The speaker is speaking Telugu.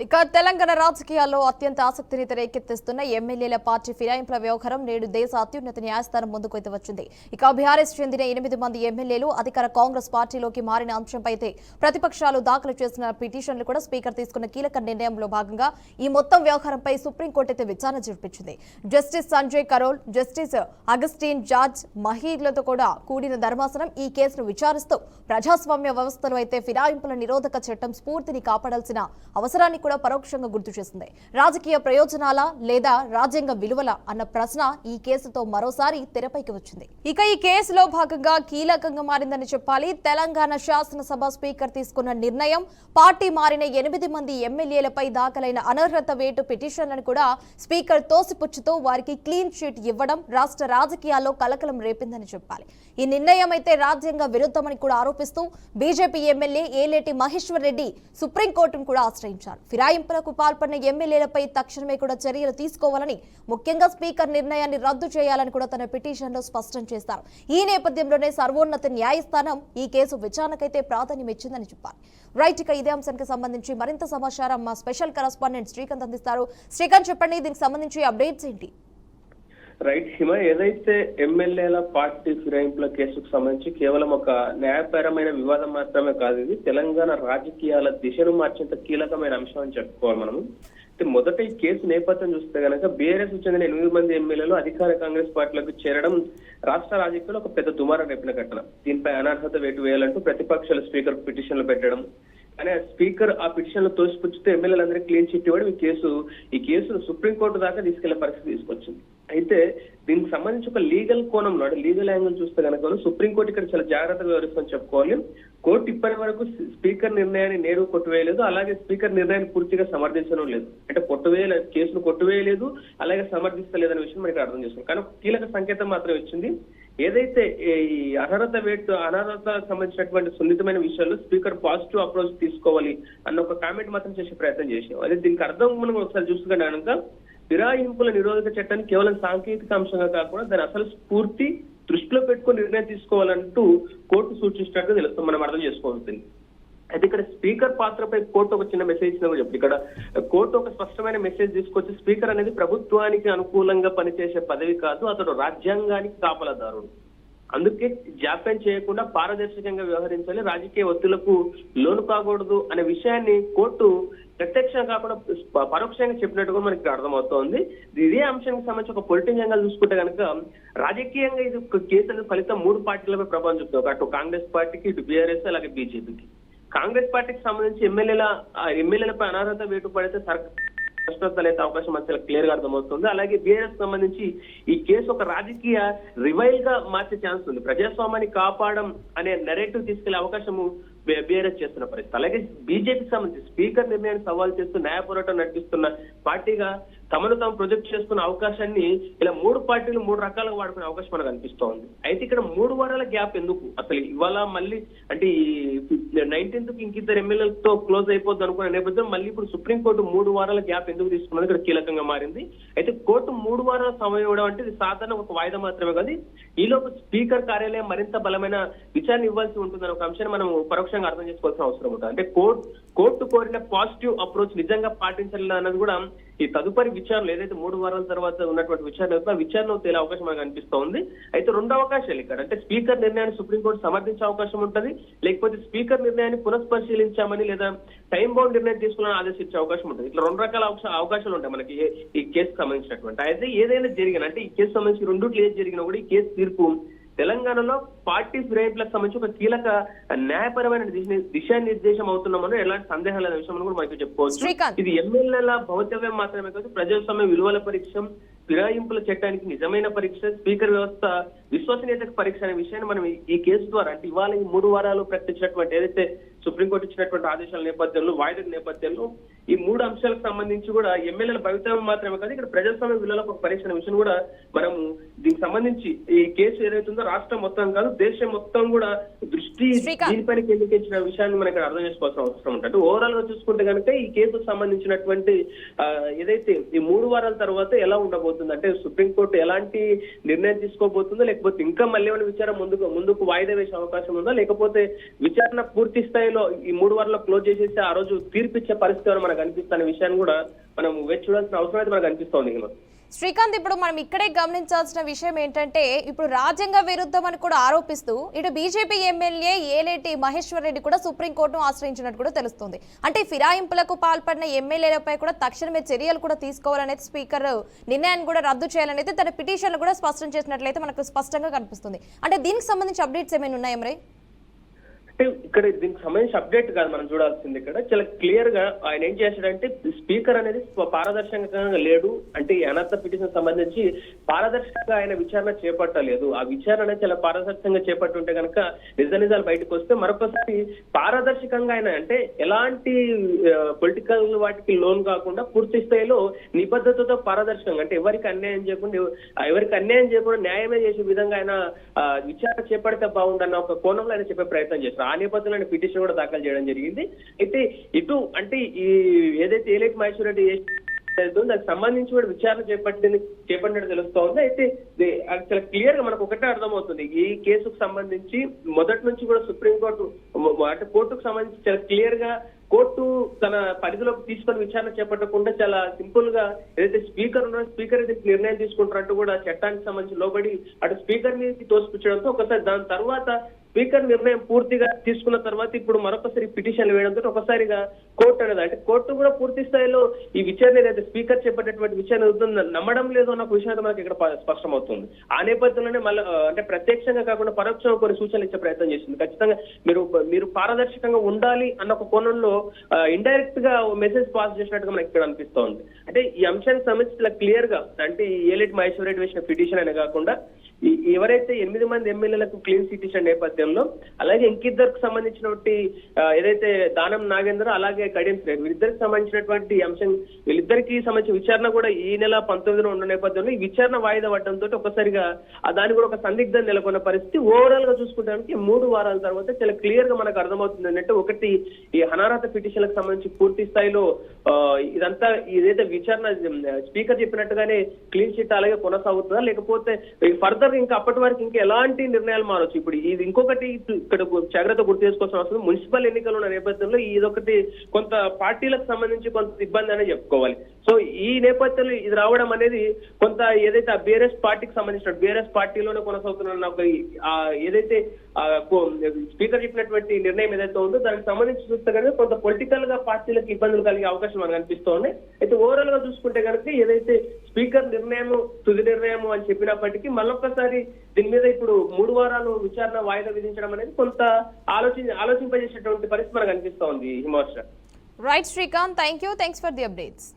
ఇక తెలంగాణ రాజకీయాల్లో అత్యంత ఆసక్తిని రేకెత్తిస్తున్న ఎమ్మెల్యేల పార్టీ ఫిరాయింపుల వ్యవహారం నేడు దేశ అత్యున్నత న్యాయస్థానం ముందుకు అయితే వచ్చింది. ఇక బీఆర్ఎస్ చెందిన 8 మంది ఎమ్మెల్యేలు అధికార కాంగ్రెస్ పార్టీలోకి మారిన అంశంపై అయితే ప్రతిపక్షాలు దాఖలు చేసిన పిటిషన్లు కూడా స్పీకర్ తీసుకున్న కీలక నిర్ణయంలో భాగంగా ఈ మొత్తం వ్యవహారంపై సుప్రీంకోర్టు అయితే విచారణ జరిపించింది. జస్టిస్ సంజయ్ కరోల్, జస్టిస్ అగస్టిన్ జార్జ్ మహీలతో కూడా కూడిన ధర్మాసనం ఈ కేసును విచారిస్తూ ప్రజాస్వామ్య వ్యవస్థలో అయితే ఫిరాయింపుల నిరోధక చట్టం స్ఫూర్తిని కాపాడాల్సిన అవసరాన్ని కూడా పరోక్షంగా గుర్తు చేసింది. రాజకీయ ప్రయోజనాల లేదా రాజ్యాంగ విలువల అన్న ప్రశ్న ఈ కేసుతో మరోసారి తెరపైకి వచ్చింది. ఇక ఈ కేసులో భాగంగా కీలకంగా మారిందని చెప్పాలి. తెలంగాణ శాసనసభ స్పీకర్ తీసుకున్న నిర్ణయం పార్టీ మారిన 8 మంది ఎమ్మెల్యేలపై దాఖలైన అనర్హత వేటు పిటిషన్లను కూడా స్పీకర్ తోసిపుచ్చుతూ వారికి క్లీన్ చిట్ ఇవ్వడం రాష్ట్ర రాజకీయాల్లో కలకలం రేపిందని చెప్పాలి. ఈ నిర్ణయం అయితే రాజ్యాంగ విరుద్ధమని కూడా ఆరోపిస్తూ బీజేపీ ఎమ్మెల్యే ఏలేటి మహేశ్వర్ రెడ్డి సుప్రీంకోర్టును కూడా ఆశ్రయించారు. ఫిరాయింపులకు పాల్పడిన ఎమ్మెల్యేలపై తక్షణమే కూడా చర్యలు తీసుకోవాలని, ముఖ్యంగా స్పీకర్ నిర్ణయాన్ని రద్దు చేయాలని కూడా తన పిటిషన్లో స్పష్టం చేశారు. ఈ నేపథ్యంలోనే సర్వోన్నత న్యాయస్థానం ఈ కేసు విచారణకైతే ప్రాధాన్యం ఇచ్చిందని చెప్పాలి. రైట్, ఇక ఇదే అంశానికి సంబంధించి మరింత సమాచారం మా స్పెషల్ కరెస్పాండెంట్ శ్రీకాంత్ అందిస్తారు. శ్రీకాంత్, చెప్పండి, దీనికి సంబంధించి అప్డేట్స్ ఏంటి? రైట్ హిమ, ఏదైతే ఎమ్మెల్యేల పార్టీ ఫిరాయింపుల కేసుకు సంబంధించి కేవలం ఒక న్యాయపరమైన వివాదం మాత్రమే కాదు, ఇది తెలంగాణ రాజకీయాల దిశను మార్చేంత కీలకమైన అంశం అని చెప్పుకోవాలి మనము. మొదట ఈ కేసు నేపథ్యం చూస్తే కనుక బీఆర్ఎస్ చెందిన 8 మంది ఎమ్మెల్యేలు అధికార కాంగ్రెస్ పార్టీలకు చేరడం రాష్ట్ర రాజకీయాల్లో ఒక పెద్ద దుమారం రేపిన ఘటన. దీనిపై అనర్హత వేటు వేయాలంటూ ప్రతిపక్షాలు స్పీకర్ పిటిషన్లు పెట్టడం, కానీ స్పీకర్ ఆ పిటిషన్లు తోసిపుచ్చితే ఎమ్మెల్యేలందరికీ క్లీన్ చిట్ ఇవ్వడం ఈ కేసును సుప్రీంకోర్టు దాకా తీసుకెళ్లే పరిస్థితి తీసుకొచ్చింది. అయితే దీనికి సంబంధించి ఒక లీగల్ కోణంలో లీగల్ యాంగిల్ చూస్తే కనుక సుప్రీంకోర్టు ఇక్కడ చాలా జాగ్రత్తగా వివరిస్తుందని చెప్పుకోవాలి. కోర్టు ఇప్పటి వరకు స్పీకర్ నిర్ణయాన్ని నేరు కొట్టువేయలేదు, అలాగే స్పీకర్ నిర్ణయాన్ని పూర్తిగా సమర్థించడం లేదు. అంటే కేసును కొట్టువేయలేదు, అలాగే సమర్థిస్తలేదనే విషయం మనకి అర్థం చేసుకోవాలి. కానీ కీలక సంకేతం మాత్రం ఇచ్చింది. ఏదైతే ఈ అనర్హత సంబంధించినటువంటి సున్నితమైన విషయాల్లో స్పీకర్ పాజిటివ్ అప్రోచ్ తీసుకోవాలి అన్న ఒక కామెంట్ మాత్రం చేసే ప్రయత్నం చేసాం. అదే దీనికి అర్థం మనం ఒకసారి చూసుకుంటే కనుక ఫిరాయింపుల నిరోధక చట్టాన్ని కేవలం సాంకేతిక అంశంగా కాకుండా దాని అసలు స్ఫూర్తి దృష్టిలో పెట్టుకుని నిర్ణయం తీసుకోవాలంటూ కోర్టు సూచించినట్టు తెలుస్తాం, మనం అర్థం చేసుకోవాల్సింది. అయితే ఇక్కడ స్పీకర్ పాత్రపై కోర్టు ఒక చిన్న మెసేజ్ ఇచ్చిన చెప్పి ఇక్కడ కోర్టు ఒక స్పష్టమైన మెసేజ్ తీసుకొచ్చి స్పీకర్ అనేది ప్రభుత్వానికి అనుకూలంగా పనిచేసే పదవి కాదు, అతడు రాజ్యాంగానికి కాపలాదారుడు. అందుకే జాప్యం చేయకుండా పారదర్శకంగా వ్యవహరించాలి, రాజకీయ ఒత్తిళ్లకు లోను కాకూడదు అనే విషయాన్ని కోర్టు ప్రత్యక్షంగా కాకుండా పరోక్షంగా చెప్పినట్టుగా మనకి అర్థమవుతోంది. ఇదే అంశానికి సంబంధించి ఒక పొలిటికల్ యాంగిల్ చూసుకుంటే కనుక రాజకీయంగా ఇది కేసు అనేది ఫలితం 3 పార్టీలపై ప్రభావం చూపుతుంది. అటు కాంగ్రెస్ పార్టీకి, ఇటు బీఆర్ఎస్, అలాగే బీజేపీకి. కాంగ్రెస్ పార్టీకి సంబంధించి ఎమ్మెల్యేలపై అనర్హత వేటు పడితే ప్రశ్నోత్తరాలు అవకాశం చాలా క్లియర్ గా అర్థమవుతుంది. అలాగే బీఆర్ఎస్ సంబంధించి ఈ కేసు ఒక రాజకీయ రివైల్ గా మార్చే ఛాన్స్ ఉంది. ప్రజాస్వామ్యాన్ని కాపాడడం అనే నెరేటివ్ తీసుకెళ్లే అవకాశము బీఆర్ఎస్ చేస్తున్న పరిస్థితి. అలాగే బీజేపీకి సంబంధించి స్పీకర్ నిర్ణయాన్ని సవాల్ చేస్తూ న్యాయ పోరాటం నడిపిస్తున్న పార్టీగా తమను తాము ప్రొజెక్ట్ చేసుకున్న అవకాశాన్ని ఇలా 3 పార్టీలు 3 రకాలుగా వాడుకునే అవకాశం మనకు అనిపిస్తోంది. అయితే ఇక్కడ 3 వారాల గ్యాప్ ఎందుకు? అసలు ఇవాళ మళ్ళీ అంటే 19th ఇంకిద్దరు ఎమ్మెల్యేలతో క్లోజ్ అయిపోద్ది అనుకునే నేపథ్యం మళ్ళీ ఇప్పుడు సుప్రీంకోర్టు 3 వారాల గ్యాప్ ఎందుకు తీసుకున్నది ఇక్కడ కీలకంగా మారింది. అయితే కోర్టు 3 వారాల సమయం ఇవ్వడం అంటే ఇది సాధారణ ఒక వాయిదా మాత్రమే కాదు, ఈలోపు స్పీకర్ కార్యాలయం మరింత బలమైన విచారణ ఇవ్వాల్సి ఉంటుందని ఒక అంశాన్ని మనం పరోక్షంగా అర్థం చేసుకోవాల్సిన అవసరం ఉంటుంది. అంటే కోర్టు కోరిన పాజిటివ్ అప్రోచ్ నిజంగా పాటించాలి అన్నది కూడా ఈ తదుపరి విచారణ ఏదైతే 3 వారాల తర్వాత ఉన్నటువంటి విచారణ తేలే అవకాశం మనకు అనిపిస్తోంది. అయితే 2 అవకాశాలు ఇక్కడ, అంటే స్పీకర్ నిర్ణయాన్ని సుప్రీంకోర్టు సమర్థించే అవకాశం ఉంటుంది, లేకపోతే స్పీకర్ నిర్ణయాన్ని పునఃపరిశీలించామని లేదా టైం బౌండ్ నిర్ణయం తీసుకుని ఆదేశించే అవకాశం ఉంటుంది. ఇట్లా 2 రకాల అవకాశాలు ఉంటాయి మనకి ఈ కేసు సంబంధించినటువంటి. అయితే ఏదైనా జరిగిన అంటే ఈ కేసు సంబంధించి 2 ఏది జరిగినా కూడా ఈ కేసు తీర్పు తెలంగాణలో పార్టీ ఫిరాయింపులకు సంబంధించి ఒక కీలక న్యాయపరమైన దిశానిర్దేశం అవుతున్నామని ఎలాంటి సందేహం లేని విషయం కూడా మనకి చెప్పుకోవచ్చు. ఇది ఎమ్మెల్యేల భౌతివ్యం మాత్రమే కాదు, ప్రజాస్వామ్య విలువల పరీక్ష, ఫిరాయింపుల చట్టానికి నిజమైన పరీక్ష, స్పీకర్ వ్యవస్థ విశ్వసనీయతకు పరీక్ష అనే విషయాన్ని మనం ఈ కేసు ద్వారా అంటే ఇవాళ ఈ 3 వారాలు ప్రకటించినటువంటి ఏదైతే సుప్రీంకోర్టు ఇచ్చినటువంటి ఆదేశాల నేపథ్యంలో వాయిదా నేపథ్యంలో ఈ 3 అంశాలకు సంబంధించి కూడా ఎమ్మెల్యేల భవితవ్యం మాత్రమే కాదు ఇక్కడ ప్రజాస్వామ్య విలువలకు ఒక పరీక్ష అనే విషయం కూడా మనము దీనికి సంబంధించి ఈ కేసు ఏదైతుందో రాష్ట్రం మొత్తం కాదు దేశం మొత్తం కూడా దృష్టి దీనిపైన కేంద్రీకరించిన విషయాన్ని మనకి అర్థం చేసుకోవాల్సిన అవసరం ఉంటుంది. ఓవరాల్ గా చూసుకుంటే కనుక ఈ కేసుకు సంబంధించినటువంటి ఏదైతే ఈ 3 వారాల తర్వాత ఎలా ఉండబోతుంది అంటే సుప్రీంకోర్టు ఎలాంటి నిర్ణయం తీసుకోబోతుందో లేకపోతే ఇంకా మళ్ళీ ఏమైనా విచారణ ముందుకు వాయిదా వేసే అవకాశం ఉందా, లేకపోతే విచారణ పూర్తి స్థాయిలో ఈ 3 వారాల్లో క్లోజ్ చేసేసి ఆ రోజు తీర్పిచ్చే పరిస్థితి మనకు అనిపిస్తున్న విషయాన్ని కూడా మనం వేచి చూడాల్సిన అవసరం అయితే మనకు అనిపిస్తోంది. శ్రీకాంత్, ఇప్పుడు మనం ఇక్కడే గమనించాల్సిన విషయం ఏంటంటే ఇప్పుడు రాజ్యాంగ విరుద్ధం అని కూడా ఆరోపిస్తూ ఇటు బీజేపీ ఎమ్మెల్యే ఏలేటి మహేశ్వర్ రెడ్డి కూడా సుప్రీంకోర్టును ఆశ్రయించినట్టు కూడా తెలుస్తుంది. అంటే ఫిరాయింపులకు పాల్పడిన ఎమ్మెల్యేలపై కూడా తక్షణమే చర్యలు కూడా తీసుకోవాలనేది స్పీకర్ నిర్ణయాన్ని కూడా రద్దు చేయాలనేది తన పిటిషన్లు కూడా స్పష్టం చేసినట్లయితే మనకు స్పష్టంగా కనిపిస్తుంది. అంటే దీనికి సంబంధించి అప్డేట్స్ ఏమైనా ఉన్నాయా మరి? ఇక్కడ దీనికి సంబంధించి అప్డేట్ కాదు మనం చూడాల్సింది. ఇక్కడ చాలా క్లియర్ గా ఆయన ఏం చేశాడంటే స్పీకర్ అనేది పారదర్శకంగా లేడు, అంటే ఈ అనర్థ పిటిషన్ సంబంధించి పారదర్శకంగా ఆయన విచారణ చేపట్టలేదు. ఆ విచారణ అనేది చాలా పారదర్శకంగా చేపట్టుంటే కనుక నిజాలు బయటకు వస్తే మరొకసారి పారదర్శకంగా ఆయన అంటే ఎలాంటి పొలిటికల్ వాటికి లోన్ కాకుండా పూర్తి స్థాయిలో నిబద్ధతతో పారదర్శకంగా అంటే ఎవరికి అన్యాయం చేయకుండా న్యాయమే చేసే విధంగా ఆయన విచారణ చేపడితే బాగుందన్న ఒక కోణంలో ఆయన చెప్పే ప్రయత్నం చేశారు. ఆ నేపథ్యంలో పిటిషన్ కూడా దాఖలు చేయడం జరిగింది. అయితే ఇటు అంటే ఈ ఏదైతే ఏలేటి మహేశ్వర్ రెడ్డి దానికి సంబంధించి కూడా విచారణ చేపట్టినట్టు తెలుస్తోంది. అయితే చాలా క్లియర్ గా మనకు ఒకటే అర్థమవుతుంది, ఈ కేసుకు సంబంధించి మొదటి నుంచి కూడా సుప్రీంకోర్టు అంటే కోర్టుకు సంబంధించి చాలా క్లియర్ గా కోర్టు తన పరిధిలోకి తీసుకొని విచారణ చేపట్టకుండా చాలా సింపుల్ గా ఏదైతే స్పీకర్ ఉన్నారో స్పీకర్ ఏదైతే నిర్ణయం తీసుకుంటారంటూ కూడా చట్టానికి సంబంధించి లోబడి అటు స్పీకర్ ని తోసిపుచ్చడంతో ఒకసారి దాని తర్వాత స్పీకర్ నిర్ణయం పూర్తిగా తీసుకున్న తర్వాత ఇప్పుడు మరొకసారి పిటిషన్ వేయడంతో ఒకసారిగా కోర్టు అనేది అంటే కోర్టు కూడా పూర్తి స్థాయిలో ఈ విచారణ ఏదైతే స్పీకర్ చెప్పేటటువంటి విషయాన్ని నమ్మడం లేదు అన్న విషయం అయితే మనకి ఇక్కడ స్పష్టమవుతుంది. ఆ నేపథ్యంలోనే మళ్ళీ అంటే ప్రత్యక్షంగా కాకుండా పరోక్షంగా కొన్ని సూచనలు ఇచ్చే ప్రయత్నం చేసింది. ఖచ్చితంగా మీరు పారదర్శకంగా ఉండాలి అన్న ఒక కోణంలో ఇండైరెక్ట్ గా మెసేజ్ పాస్ చేసినట్టుగా మనకి ఇక్కడ అనిపిస్తోంది. అంటే ఈ అంశానికి సంబంధించి క్లియర్ గా అంటే ఈ ఏలేటి మహేశ్వర్ రెడ్డి వేసిన పిటిషన్ అనే కాకుండా ఎవరైతే 8 మంది ఎమ్మెల్యేలకు క్లీన్ చిట్ ఇచ్చిన నేపథ్యంలో అలాగే ఇంకిద్దరికి సంబంధించినటువంటి ఏదైతే దానం నాగేంద్ర అలాగే కడియం శ్రేణి వీరిద్దరికి సంబంధించినటువంటి అంశం వీళ్ళిద్దరికి సంబంధించిన విచారణ కూడా ఈ నెల 19న ఉన్న నేపథ్యంలో ఈ విచారణ వాయిదా పడడంతో ఒకసారిగా దాని కూడా ఒక సందిగ్ధం నెలకొన్న పరిస్థితి. ఓవరాల్ గా చూసుకుంటానికి 3 వారాల తర్వాత చాలా క్లియర్ గా మనకు అర్థమవుతుంది అంటే ఒకటి ఈ అనార్హత పిటిషన్లకు సంబంధించి పూర్తి స్థాయిలో ఇదంతా ఏదైతే విచారణ స్పీకర్ చెప్పినట్టుగానే క్లీన్ చిట్ అలాగే కొనసాగుతుందా లేకపోతే ఫర్దర్ ఇంకా అప్పటి వరకు ఇంకా ఎలాంటి నిర్ణయాలు మారొచ్చు. ఇప్పుడు ఇది ఇంకొకటి ఇక్కడ జాగ్రత్త గుర్తు చేసుకోవాల్సిన అవసరం మున్సిపల్ ఎన్నికలు ఉన్న నేపథ్యంలో ఇదొకటి కొంత పార్టీలకు సంబంధించి కొంత ఇబ్బంది అనేది చెప్పుకోవాలి. సో ఈ నేపథ్యంలో ఇది రావడం అనేది కొంత ఏదైతే ఆ బీఆర్ఎస్ పార్టీకి సంబంధించిన బీఆర్ఎస్ పార్టీలోనే కొనసాగుతున్న ఒక ఏదైతే స్పీకర్ చెప్పినటువంటి నిర్ణయం ఏదైతే ఉందో దానికి సంబంధించి చూస్తే కనుక కొంత పొలిటికల్ గా పార్టీలకు ఇబ్బందులు కలిగే అవకాశం మనకు అనిపిస్తోంది. అయితే ఓవరాల్ గా చూసుకుంటే కనుక ఏదైతే స్పీకర్ నిర్ణయం తుది నిర్ణయం అని చెప్పినప్పటికీ మళ్ళొక్కసారి దీని మీద ఇప్పుడు 3 వారాలు విచారణ వాయిదా విధించడం అనేది కొంత ఆలోచింపజేసేటువంటి పరిస్థితి మనకు అనిపిస్తోంది. Himavarsha. Right Srikanth, thanks for the updates.